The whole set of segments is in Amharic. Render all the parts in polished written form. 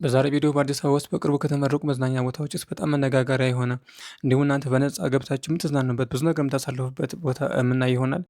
በዛሬ ቪዲዮ በአዲስ አበባ ውስጥ በቅርቡ ከተመረቁ መዝናኛ ቦታዎች ውስጥ በጣም መነጋገሪያ የሆነ እንዲሁም እናንተ በነፃ ገብታችሁ የምትዝናኑበት ብዙ ነገር የምታሳልፉበት ቦታ የምናይ ይሆናል።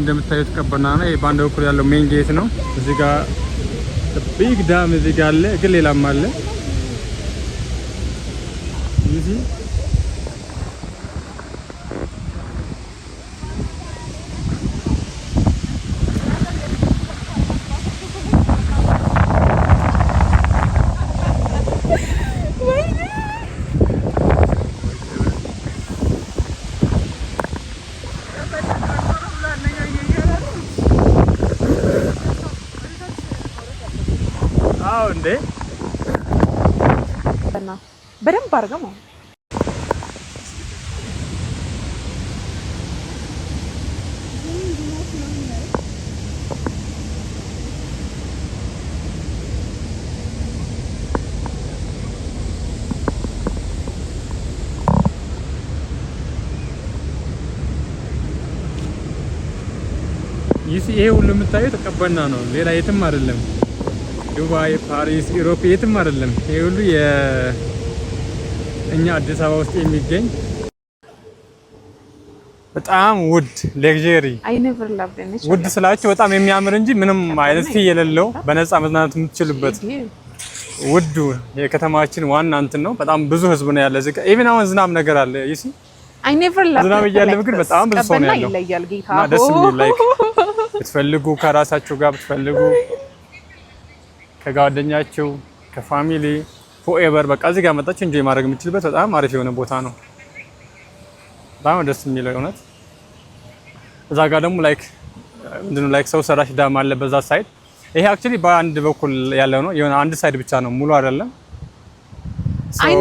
እንደምታዩት ቀበና ነው። ይሄ ባንድ በኩል ያለው ሜን ጌት ነው። እዚህ ጋር ቢግ ዳም እዚህ ጋር አለ፣ ግን ሌላም አለ። እዚህ እንዴ በደንብ አድርገው ነው ይሄ ሁሉ የምታዩት ቀበና ነው። ሌላ የትም አይደለም። ዱባይ፣ ፓሪስ፣ ኢሮፕ የትም አይደለም። ይሄ ሁሉ የእኛ አዲስ አበባ ውስጥ የሚገኝ በጣም ውድ ሌክዠሪ ውድ ስላችሁ በጣም የሚያምር እንጂ ምንም አይነት ፊ የሌለው በነፃ መዝናናት የምትችሉበት ውዱ የከተማችን ዋና እንትን ነው። በጣም ብዙ ህዝብ ነው ያለ እዚህ ጋር። ኢቭን አሁን ዝናብ ነገር አለ። ይሲ ዝናብ እያለ ግን በጣም ብዙ ሰው ነው ያለው እና ደስ የሚል ላይክ ብትፈልጉ ከራሳችሁ ጋር ብትፈልጉ ከጓደኛችሁ ከፋሚሊ ፎኤቨር በቃ እዚህ ጋር መጣችሁ እንጆይ ማድረግ የምትችልበት በጣም አሪፍ የሆነ ቦታ ነው። በጣም ደስ የሚለው እውነት። እዛ ጋር ደግሞ ላይክ ምንድነው ላይክ ሰው ሰራሽ ዳም አለ በዛ ሳይድ። ይሄ አክቹሊ በአንድ በኩል ያለው ነው፣ የሆነ አንድ ሳይድ ብቻ ነው፣ ሙሉ አይደለም። I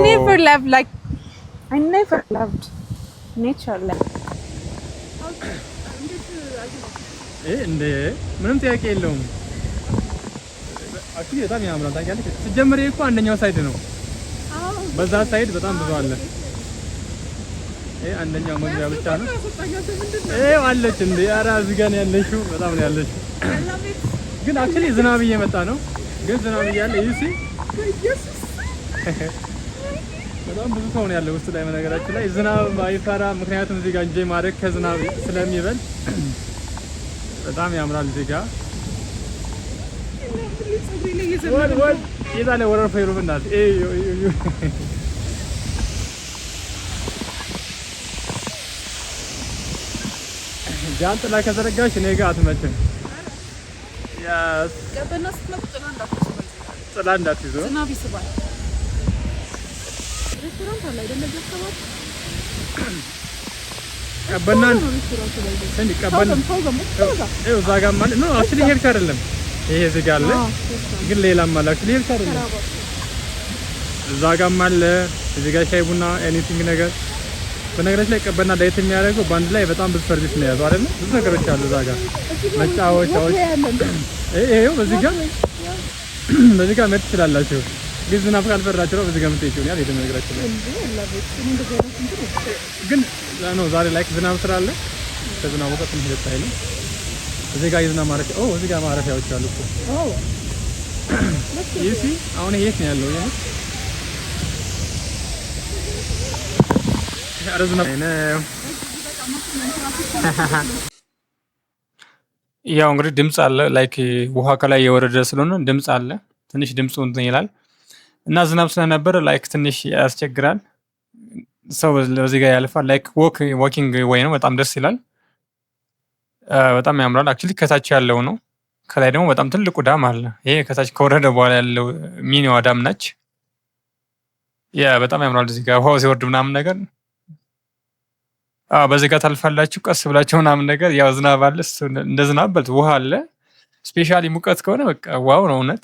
never loved nature like እንደ ምንም ጥያቄ የለውም። አክቹሊ በጣም ያምራል። ታውቂያለሽ ሲጀመር እኮ አንደኛው ሳይድ ነው። በዛ ሳይድ በጣም ብዙ አለ። አንደኛው መግቢያ ብቻ ነው። አለች እንዴ! ኧረ እዚህ ጋር ነው ያለችው። በጣም ነው ያለችው። ግን አክቹሊ ዝናብ እየመጣ ነው። ግን ዝናብ እያለ ይሲ በጣም ብዙ ሰው ነው ያለው ውስጥ ላይ። በነገራችን ላይ ዝናብ አይፈራ፣ ምክንያቱም እዚህ ጋር እንጆይ ማድረግ ከዝናብ ስለሚበል በጣም ያምራል እዚህ ጋር። ወድ ይዛለ ወረር ፈይሩ ብናት ጃንጥላ ከዘረጋሽ እኔ ጋር አትመጭም። ያስ ቀበናስ ነው ጥላ እንዳትይዙ ዝናብ ይስባል። ሬስቶራንት አለ አይደል? ለገሰባት ቀበናን እንዴ ቀበናን እው እዛ ጋር ማለት ነው። አክቹሊ ይሄ ብቻ አይደለም። ይሄ እዚህ ጋር አለ፣ ግን ሌላም አለ። አክቹሊ ይሄ ብቻ አይደለም። እዛ ጋርም አለ። እዚህ ጋር ሻይ ቡና ኤኒቲንግ ነገር በነገራችን ላይ ቀበና ዳይት የሚያደርገው ባንድ ላይ በጣም ብዙ ሰርቪስ ነው ያለው አይደል? ብዙ ነገሮች አሉ እዛ ጋር መጫወቻዎች። ይሄው በዚህ ጋር መት ትችላላችሁ። ግን ዝናብ ካልፈራችሁ ነው በዚህ ጋር የምትሄጂው ያል ሄደን ነገራችን ላይ ግን ነው ዛሬ ላይ ዝናብ ስላለ ከዝናቡ ጋር ትንሽ ደስ አይልም። እዚህ ጋር የዝናብ ማረፊያ እዚህ ጋር ማረፊያዎች አሉ እኮ ይሲ አሁን የት ነው ያለው? ያው እንግዲህ ድምጽ አለ ላይክ ውሃ ከላይ የወረደ ስለሆነ ድምጽ አለ። ትንሽ ድምጹ እንትን ይላል እና ዝናብ ስለነበረ ላይክ ትንሽ ያስቸግራል። ሰው በዚህ ጋር ያልፋል። ላይክ ዋኪንግ ወይ ነው። በጣም ደስ ይላል። በጣም ያምራል። አክቹሊ ከታች ያለው ነው። ከላይ ደግሞ በጣም ትልቁ ዳም አለ። ይሄ ከታች ከወረደ በኋላ ያለው ሚኒዋ ዳም ነች። በጣም ያምራል። እዚህ ጋር ውሃው ሲወርድ ምናምን ነገር በዚህ ጋር ታልፋላችሁ ቀስ ብላችሁ ምናምን ነገር ያው ዝናብ አለ። እንደ ዝናብ በልት ውሃ አለ። ስፔሻሊ ሙቀት ከሆነ በቃ ዋው ነው እውነት።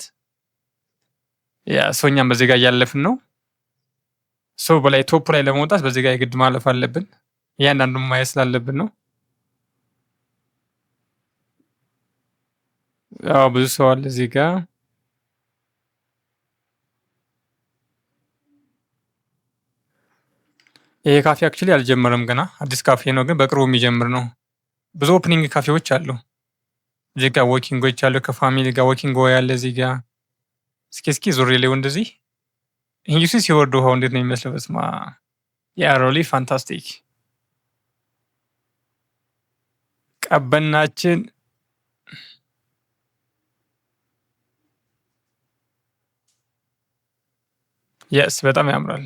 ሰውኛም በዚህ ጋር እያለፍን ነው። ሰው በላይ ቶፕ ላይ ለመውጣት በዚህ ጋር የግድ ማለፍ አለብን። እያንዳንዱን ማየት ስላለብን ነው። ብዙ ሰው አለ እዚህ ጋር። ይሄ ካፌ አክቹሊ አልጀመረም ገና አዲስ ካፌ ነው፣ ግን በቅርቡ የሚጀምር ነው። ብዙ ኦፕኒንግ ካፌዎች አሉ እዚህ ጋር። ዎኪንጎች አሉ ከፋሚሊ ጋር ዎኪንግ ያለ እዚህ ጋር። እስኪ ዙሪ ላይ እንደዚህ ይህ ሲወርዱ ውሃው እንዴት ነው የሚመስለው? በስማ ሮሊ ፋንታስቲክ። ቀበናችን የስ በጣም ያምራል።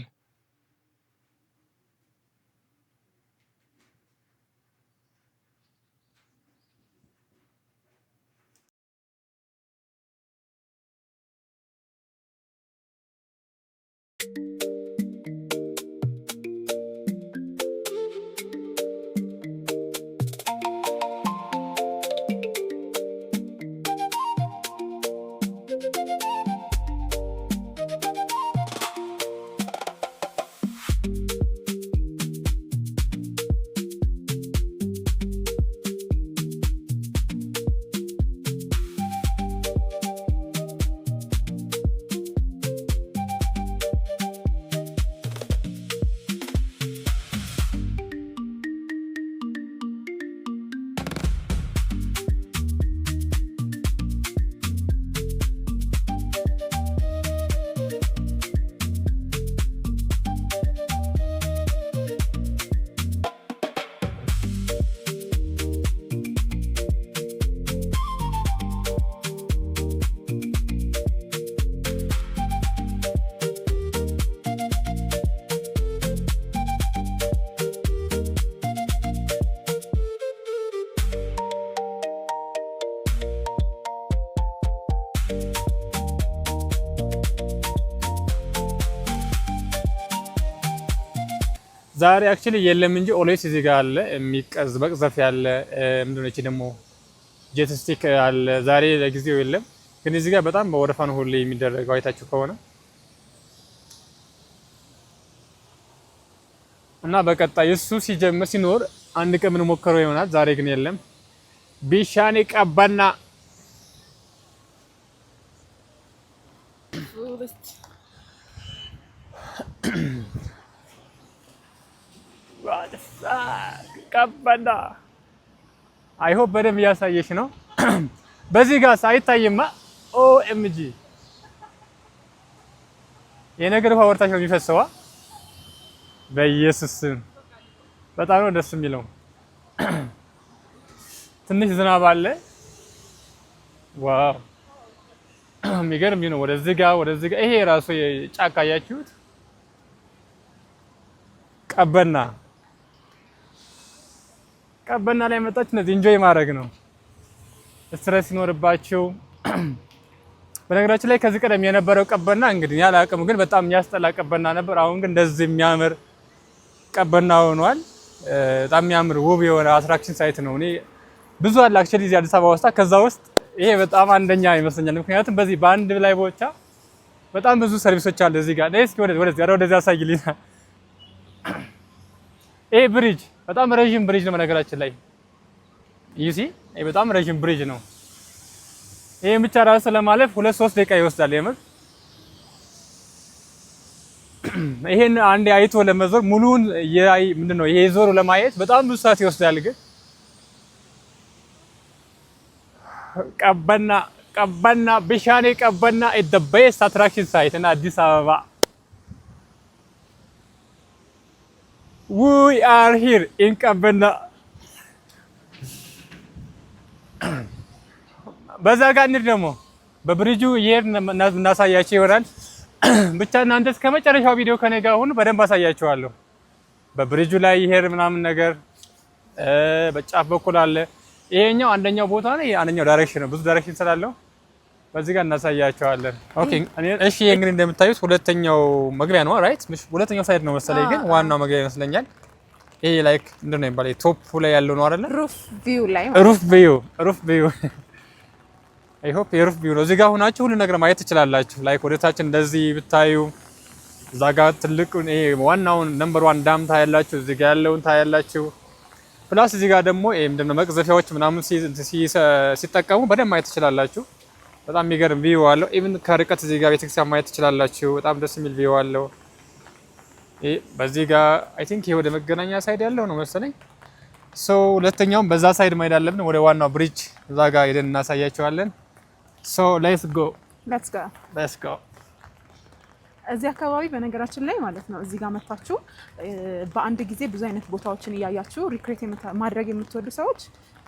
ዛሬ አክቹሊ የለም እንጂ ኦልዌይስ እዚህ ጋር አለ የሚቀዝ መቅዘፍ ያለ ምንድነው እቺ ደግሞ ጄት ስቲክ አለ። ዛሬ ለጊዜው የለም፣ ግን እዚህ ጋር በጣም በወረፋ ነው ሁሌ የሚደረገው አይታችሁ ከሆነ እና በቀጣይ እሱ ሲጀምር ሲኖር አንድ ቀን ምን ሞከረው ይሆናል። ዛሬ ግን የለም። ቢሻኔ ቀበና ቀበና አይሆፕ በደንብ እያሳየሽ ነው። በዚህ ጋር ሳይታይማ ኦኤምጂ የነገር ውሃ ወርታች ነው የሚፈሰዋ። በኢየሱስ በጣም ነው ደስ የሚለው። ትንሽ ዝናብ አለ። ዋው የሚገርም ነው። ወደዚህ ጋር ይሄ ራሱ ጫካ ያያችሁት ቀበና ላይ መጣች። እነዚህ ኢንጆይ ማድረግ ነው ስትረስ ሲኖርባችሁ። በነገራችን ላይ ከዚህ ቀደም የነበረው ቀበና እንግዲህ ያለ አቅም ግን በጣም የሚያስጠላ ቀበና ነበር። አሁን ግን እንደዚህ የሚያምር ቀበና ሆኗል። በጣም የሚያምር ውብ የሆነ አትራክሽን ሳይት ነው። እኔ ብዙ አለ አክቹሊ እዚህ አዲስ አበባ ውስጥ፣ ከዛ ውስጥ ይሄ በጣም አንደኛ ይመስለኛል። ምክንያቱም በዚህ በአንድ ላይ ብቻ በጣም ብዙ ሰርቪሶች አሉ እዚህ ጋር። እስኪ ወደዚህ አሳይልኝ። ይሄ ብሪጅ በጣም ረጅም ብሪጅ ነው በነገራችን ላይ ዩሲ ይሄ በጣም ረጅም ብሪጅ ነው። ይሄን ብቻ ራስ ለማለፍ 2-3 ደቂቃ ይወስዳል የምር። ይሄን አንዴ አይቶ ለመዞር ሙሉውን ምንድነው ይሄ ዞሩ ለማየት በጣም ብዙ ሰዓት ይወስዳል። ግን ቀበና ቢሻኔ ቀበና is the best attraction site in Addis Ababa. We are here in ቀበና። በዛ ጋር እንሂድ ደግሞ በብሪጁ ይሄን እናሳያችሁ ይሆናል። ብቻ እናንተ እስከ መጨረሻው ቪዲዮ ከኔ ጋር ሁኑ፣ በደንብ አሳያችኋለሁ። በብሪጁ ላይ ይሄር ምናምን ነገር በጫፍ በኩል አለ። ይሄኛው አንደኛው ቦታ ነው፣ አንደኛው ዳይሬክሽን ነው። ብዙ ዳይሬክሽን ስላለው በዚህ ጋር እናሳያችኋለን። ኦኬ እሺ። ይሄ እንግዲህ እንደምታዩት ሁለተኛው መግቢያ ነው ራይት። ሁለተኛው ሳይድ ነው መሰለኝ፣ ግን ዋናው መግቢያ ይመስለኛል። ይሄ ላይክ ምንድነው የሚባለው ቶፕ ላይ ያለው ነው አይደለ? ሩፍ ቪው ላይ ሩፍ ቪው አይ ሆፕ የሩፍ ቪው ነው። እዚህ ጋር ሆናችሁ ሁሉ ነገር ማየት ትችላላችሁ። ላይክ ወደታች እንደዚህ ብታዩ እዛ ጋር ትልቅ ይሄ ዋናውን ነምበር 1 ዳም ታያላችሁ። እዚህ ጋር ያለውን ታያላችሁ። ፕላስ እዚህ ጋር ደግሞ ይሄ ምንድነው መቅዘፊያዎች ምናምን ሲጠቀሙ በደንብ ማየት ትችላላችሁ። በጣም የሚገርም ቪው አለው። ኢቭን ከርቀት እዚህ ጋር ቤተክርስቲያን ማየት ትችላላችሁ። በጣም ደስ የሚል ቪው አለው። ይሄ በዚህ ጋር አይ ቲንክ ይሄ ወደ መገናኛ ሳይድ ያለው ነው መሰለኝ። ሶ ሁለተኛውም በዛ ሳይድ ማይድ አለብን። ወደ ዋናው ብሪጅ እዛ ጋር ሄደን እናሳያችኋለን። ሶ ሌትስ ጎ። እዚህ አካባቢ በነገራችን ላይ ማለት ነው እዚህ ጋር መጣችሁ በአንድ ጊዜ ብዙ አይነት ቦታዎችን እያያችሁ ሪክሬት ማድረግ የምትወዱ ሰዎች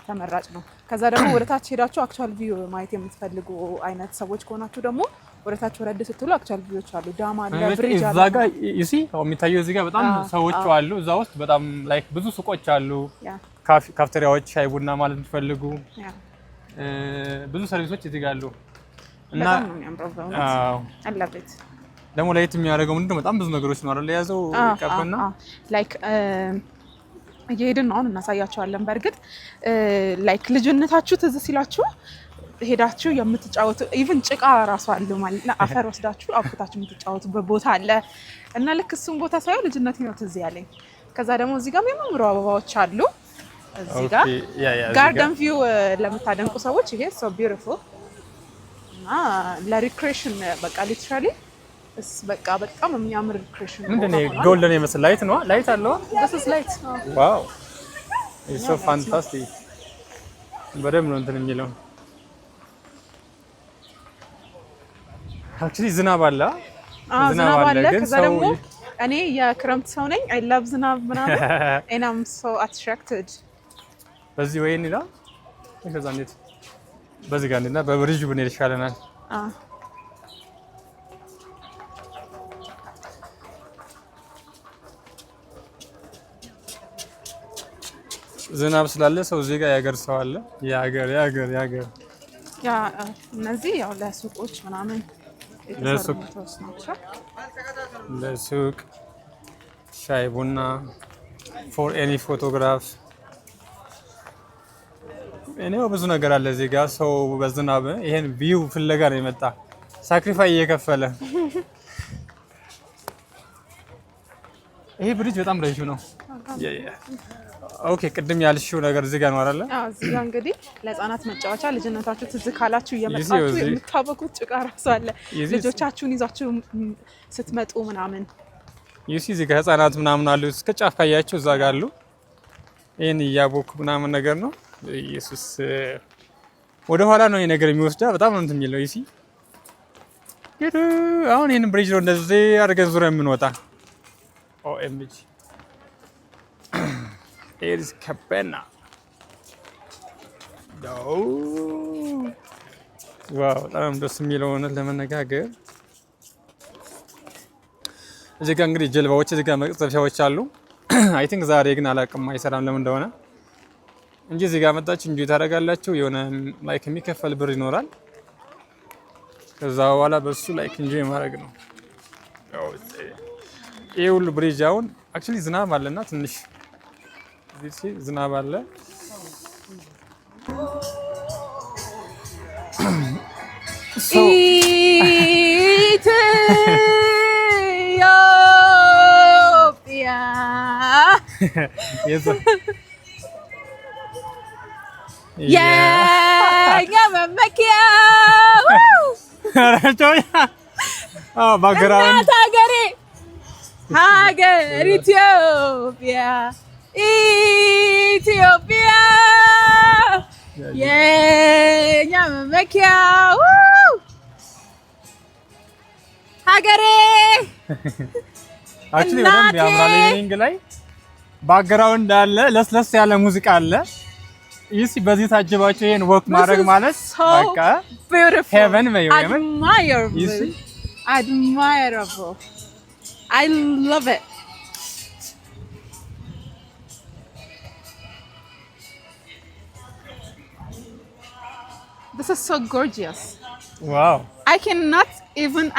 ተመራጭ ነው። ከዛ ደግሞ ወደ ታች ሄዳችሁ አክቹዋል ቪው ማየት የምትፈልጉ አይነት ሰዎች ከሆናችሁ ደግሞ ወደ ታች ወረድ ስትሉ አክቹዋል ቪውዎች አሉ። ዳማ አለ፣ ብሪጅ አለ። እዛ ጋር ዩሲ የሚታየው እዚህ ጋር በጣም ሰዎች አሉ። እዛ ውስጥ በጣም ላይክ ብዙ ሱቆች አሉ፣ ካፍቴሪያዎች፣ ሻይ ቡና ማለት የምትፈልጉ ብዙ ሰርቪሶች እዚህ ጋር አሉ። እና በጣም ነው የሚያምረው። አዎ አላበት ደግሞ ለየት የሚያደርገው ምንድነው በጣም ብዙ ነገሮች ነው አይደል የያዘው ቀበና ላይክ እየሄድን ነው እናሳያቸዋለን። በእርግጥ ላይክ ልጅነታችሁ ትዝ ሲላችሁ ሄዳችሁ የምትጫወቱ ኢቭን ጭቃ ራሱ አለ ማለት ነው። አፈር ወስዳችሁ አፍታችሁ የምትጫወቱበት ቦታ አለ እና ልክ እሱን ቦታ ሳይሆን ልጅነቴ ነው ትዝ ያለኝ። ከዛ ደግሞ እዚህ ጋር የሚያምሩ አበባዎች አሉ። እዚህ ጋር ጋርደን ቪው ለምታደንቁ ሰዎች ይሄ ሶ ቢዩቲፉል እና ለሪክሬሽን በቃ ሊትራሊ በቃ በጣም የሚያምር ሪክሬሽን ነው። ምንድነው ጎልደን የመስል ላይት ነው? ላይት አለው? this is light ዋው it's so fantastic። በደምብ ነው እንትን የሚለው actually ዝናብ አለ። ዝናብ አለ። ከዛ ደግሞ እኔ የክረምት ሰው ነኝ። I love ዝናብ ምናምን and I'm so attracted። በዚህ ወይ እንሂዳ ከዛ እንዴት በዚህ ጋር እንሂዳ በብሪጅ ብንሄድ ይሻለናል። ዝናብ ስላለ ሰው እዚህ ጋር ያገር ሰው አለ። ያገር ያ እነዚህ ያው ለሱቆች ምናምን ለሱቅ ሻይ ቡና for any photograph እኔው ብዙ ነገር አለ እዚህ ጋር። ሰው በዝናብ ይሄን ቪው ፍለጋ ነው የመጣ ሳክሪፋይ እየከፈለ። ይሄ ብሪጅ በጣም ረጅም ነው። ኦኬ ቅድም ያልሽው ነገር እዚህ ጋር ነው አይደል? አዎ እዚህ ጋር እንግዲህ ለህፃናት መጫወቻ ልጅነታችሁ ትዝ ካላችሁ እየመጣችሁ የምታበቁት ጭቃ ራሱ አለ። ልጆቻችሁን ይዛችሁ ስትመጡ ምናምን ዩሲ እዚህ ጋር ህፃናት ምናምን አሉ። እስከ ጫፍ ካያችሁ እዛ ጋር አሉ። ይሄን እያቦኩ ምናምን ነገር ነው። ኢየሱስ ወደ ኋላ ነው ይሄ ነገር የሚወስዳ። በጣም ነው እንትን የሚለው ዩሲ። አሁን ይሄን ብሪጅ ነው እንደዚህ አድርገን ዙሪያ የምንወጣ። ኦኤምጂ ኤሪስ ካቤና ዋው በጣም ደስ የሚለው እውነት ለመነጋገር። እዚህ ጋር እንግዲህ ጀልባዎች እዚህ ጋር መቅዘፊያዎች አሉ። አይ ቲንክ ዛሬ ግን አላውቅም አይሰራም ለምን እንደሆነ እንጂ እዚህ ጋር መጣችሁ እንጂ ታደርጋላችሁ። የሆነ ላይክ የሚከፈል ብር ይኖራል። ከዛ በኋላ በሱ ላይክ ኢንጆይ ማድረግ ነው። ይሄ ሁሉ ብሪጅ አሁን አክቹሊ ዝናብ አለና ትንሽ እዚህ ዝናብ አለ። ኢትዮጵያ የኛ መመኪያ እናት ሀገሬ ሀገር ኢትዮጵያ ኢትዮጵያ የኛ መመኪያ ሀገሬ አክቹሊ በደንብ ያምራል። ኢቪኒንግ ላይ ባክግራውንድ አለ፣ ለስለስ ያለ ሙዚቃ አለ። ይሲ በዚህ ታጅባችሁ ይሄን ወክ ማድረግ ማለት በቃ ሄቨን ነው። Admirable. I love it. This is so gorgeous. Wow. I cannot even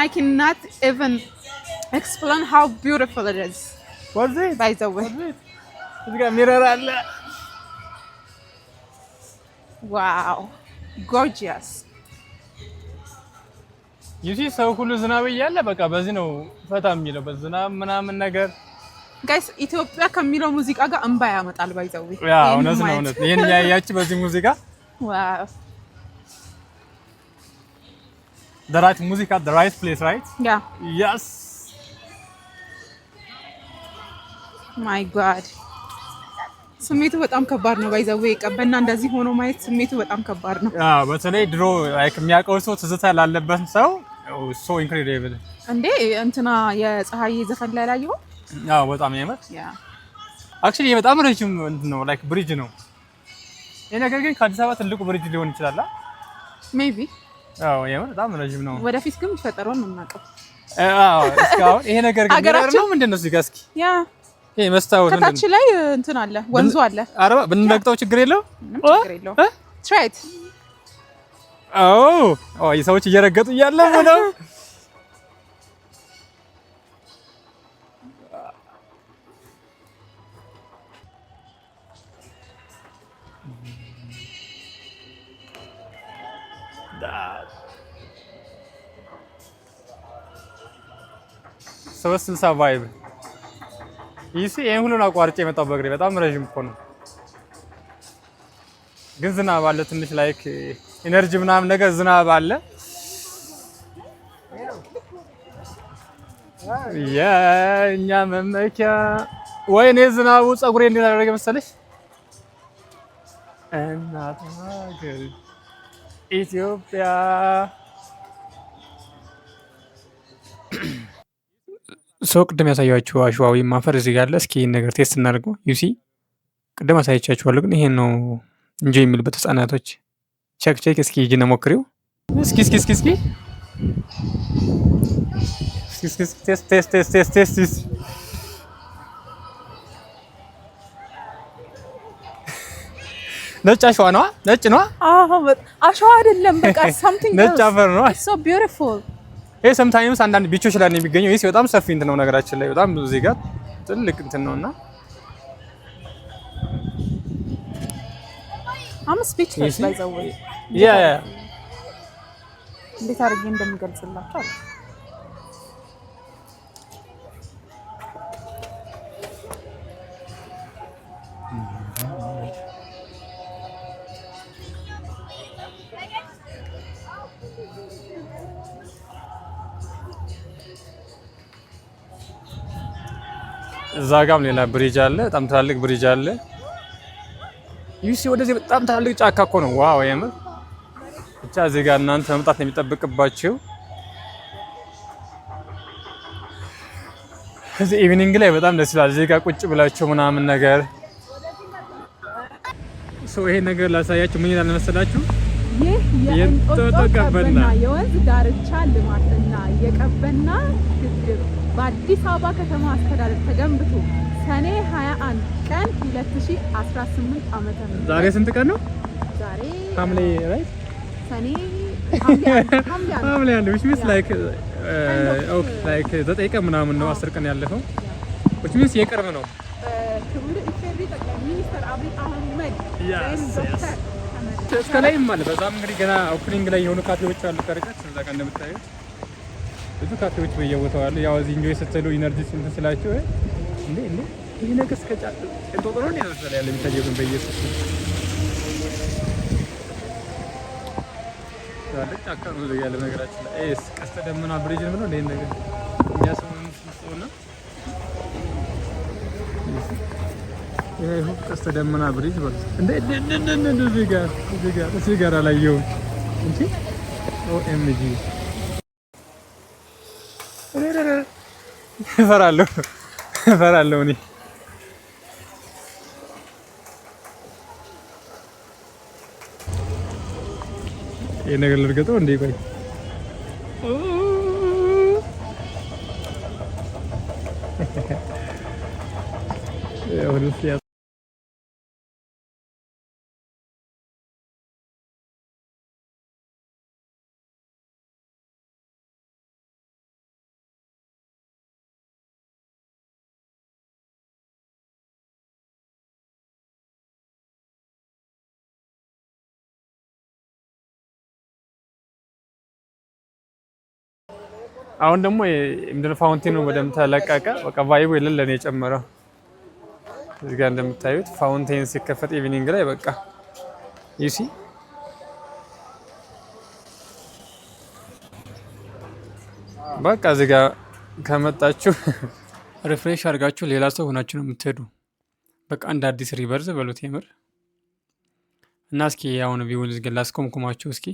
explain how beautiful it is. What's it? By the way. It's got mirror አለ። Wow. Gorgeous. ይሲ ሰው ሁሉ ዝናብ እያለ በቃ በዚህ ነው ፈታ የሚለው በዝናብ ምናምን ነገር። ጋይስ ኢትዮጵያ ከሚለው ሙዚቃ ጋር እንባ ያመጣል። ባይ ዘ ዌይ ያ እውነት ነው እውነት። ይሄን ያያችሁ በዚህ ሙዚቃ ዋው the right music at the right place, right? Yeah. Yes. My God. ስሜቱ በጣም ከባድ ነው። ባይ ዘ ዌይ ቀበና እንደዚህ ሆኖ ማየት ስሜቱ በጣም ከባድ ነው። አዎ በተለይ ድሮ ላይክ የሚያውቀው ሰው ትዝታ ላለበት ሰው so incredible እንዴ እንትና የፀሐይ ዘፈን ላይ ላየው? አዎ በጣም ያመት ያ actually በጣም ረጅም ነው ላይክ ብሪጅ ነው። ይሄ ነገር ግን ከአዲስ አበባ ትልቁ ብሪጅ ሊሆን ይችላል። ሜቢ አዎ ያመት በጣም ረጅም ነው። ወደፊት ግን ይፈጠራል ነው የምናውቀው። አዎ እስካሁን ይሄ ነገር ግን ነው ምንድነው እዚህ ጋር እስኪ ያ ይሄ መስታወት ነው ከታች ላይ እንትን አለ ወንዙ አለ። አረ ብንረግጠው ችግር የለው? ችግር የለው። ትራይት ኦ ሰዎች እየረገጡ እያለ ነው። ስልሳ ቫይብ ይሲ ይሄን ሁሉ አቋርጬ የመጣው በእግሬ በጣም ረጅም እኮ ነው። ግን ዝናብ አለ ትንሽ ላይክ ኢነርጂ ምናምን ነገር ዝናብ አለ። የኛ መመኪያ ወይኔ ዝናቡ ፀጉሬ እንዴት አደረገ መሰለሽ። እናት ሀገር ኢትዮጵያ ሰው ቅድም ያሳያችሁ አሸዋዊ ማፈር እዚህ ጋር አለ። እስኪ ይሄን ነገር ቴስት እናድርገው። ዩሲ ቅድም አሳይቻችኋለሁ፣ ግን ይሄን ነው እንጂ የሚሉበት ህጻናቶች ቼክ ቼክ። እስኪ ሂጂና ሞክሪው። እስኪ እስኪ እስኪ እስኪ እስኪ ቴስት ቴስት ቴስት ቴስት ቴስት። ነጭ አሸዋ ነው። ነጭ ነው። አዎ አሸዋ አይደለም፣ በቃ something ነጭ አፈር ነው። so beautiful። ይሄ ሰምታይምስ አንዳንድ ቢቾች ላይ ነው የሚገኘው። ይሄ በጣም ሰፊ እንትን ነው ነገራችን ላይ በጣም ብዙ ዜጋ ትልቅ እንትን ነውና I'm speechless by the way. Yeah. እንዴት አድርጌ እንደምገልጽላችሁ አለ። እዛ ጋም ሌላ ብሪጅ አለ፣ በጣም ትላልቅ ብሪጅ አለ። ዩሲ ወደዚህ በጣም ትላልቅ ጫካ እኮ ነው። ዋው የምር ብቻ እዚህ ጋር እናንተ መምጣት ነው የሚጠብቅባችሁ። እዚህ ኢቭኒንግ ላይ በጣም ደስ ይላል። እዚህ ጋር ቁጭ ብላችሁ ምናምን ነገር ይሄ ነገር ላሳያችሁ። ምን ይላል መሰላችሁ? ይህ የእንጦጦ ቀበና የወንዝ ዳርቻ ልማትና የቀበና ግድብ በአዲስ አበባ ከተማ አስተዳደር ተገንብቶ ሰኔ 21 ቀን 2018 ዓመተ ምህረት ዛሬ ስንት ቀን ነው? ዛሬ ሐምሌ ራይት ሰኔ ሐምሌ አንድ which means like okay 9 ቀን ምናምን ነው 10 ቀን ያለፈው which means የቅርብ ነው። ክቡር ኢፌዴሪ ጠቅላይ ሚኒስትር አብይ አህመድ እስከ ላይም አለ። በዛም እንግዲህ ገና ኦፕኒንግ ላይ የሆኑ ካፌዎች አሉ። ከርቀት እዛ ጋር እንደምታዩት ብዙ ካፌዎች በየቦታው አሉ። ያው እዚህ ኢንጆይ ስትሉ ኢነርጂ እንትን ስላችሁ እንዴ ይሄ ነገር እስከ እንጦጦ ነው ያለ ያለ የሚታየው በኢየሱስ ታለቅ አካባቢ ላይ ያለ ነገራችን ላይ ኤስ ቀስተ ደመና ብሪጅ ነው እንደ ነገር የሚያስመን ስለሆነ ይሄ ቀስተ ደመና ብሪጅ ማለት እንደ እዚህ ጋር አላየሁም እንጂ ኦኤምጂ እፈራለሁ እኔ ይሄ ነገር ልርገጠው እንዴ? ቆይ አሁን ደግሞ ምንድን ነው ፋውንቴኑ በደምብ ተለቀቀ። በቃ ቫይቡ የሌለ ነው የጨመረው። እዚህ ጋር እንደምታዩት ፋውንቴን ሲከፈት ኢቭኒንግ ላይ በቃ ዩሲ በቃ እዚህ ጋር ከመጣችሁ ሪፍሬሽ አድርጋችሁ ሌላ ሰው ሆናችሁ ነው የምትሄዱ። በቃ እንደ አዲስ ሪቨርዝ በሉት የምር እና እስኪ አሁን ቪውን እዚህ ጋር ላስኮምኩማችሁ እስኪ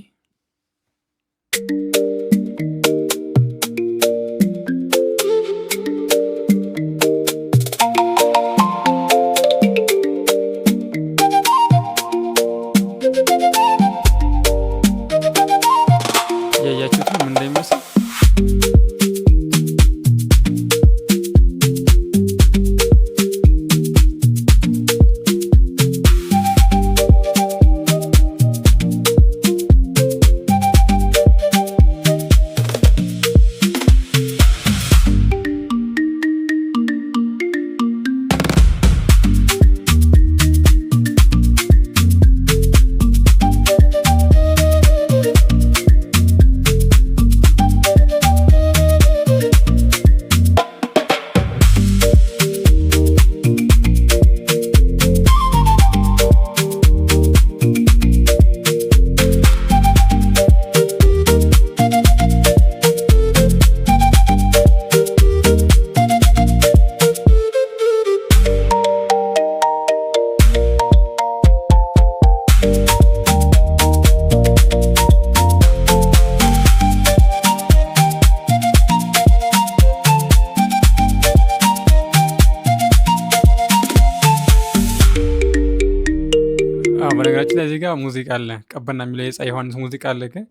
በነገራችን ላይ እዚህ ጋር ሙዚቃ አለ፣ ቀበና የሚለው የፀሐይ ዮሐንስ ሙዚቃ አለ። ግን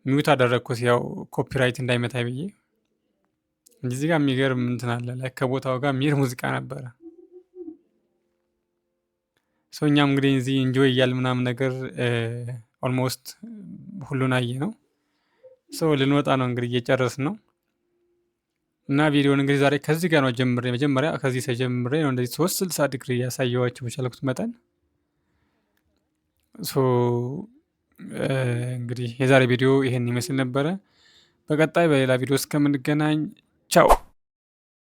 ሚውት አደረግኩት ያው ኮፒራይት እንዳይመታ ብዬ እንጂ እዚህ ጋር የሚገርም እንትን አለ ላይ ከቦታው ጋር የሚሄድ ሙዚቃ ነበረ። ሰው እኛም እንግዲህ እዚህ ኢንጆይ እያል ምናምን ነገር ኦልሞስት ሁሉን አየ ነው። ሰው ልንወጣ ነው እንግዲህ እየጨረስን ነው። እና ቪዲዮን እንግዲህ ዛሬ ከዚህ ጋር ነው ጀምሬ መጀመሪያ ከዚህ ተጀምሬ ነው እንደዚህ 360 ዲግሪ ያሳየዋችሁ በቻልኩት መጠን። እንግዲህ የዛሬ ቪዲዮ ይሄን ይመስል ነበረ። በቀጣይ በሌላ ቪዲዮ እስከምንገናኝ ቻው።